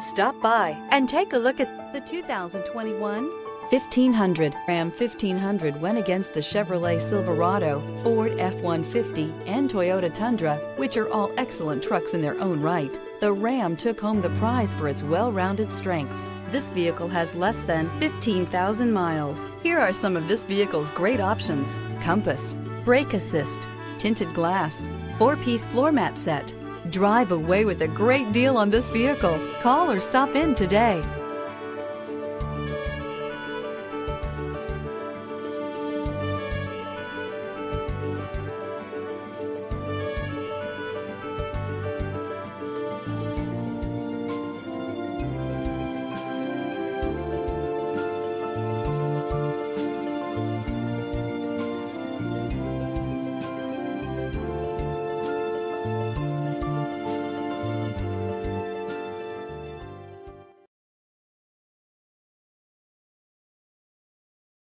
Stop by and take a look at the 2021 1500. Ram 1500 went against the Chevrolet Silverado, Ford F-150, and Toyota Tundra, which are all excellent trucks in their own right. The Ram took home the prize for its well-rounded strengths. This vehicle has less than 15,000 miles. Here are some of this vehicle's great options: compass, brake assist, tinted glass, 4-piece floor mat set. Drive away with a great deal on this vehicle. Call or stop in today.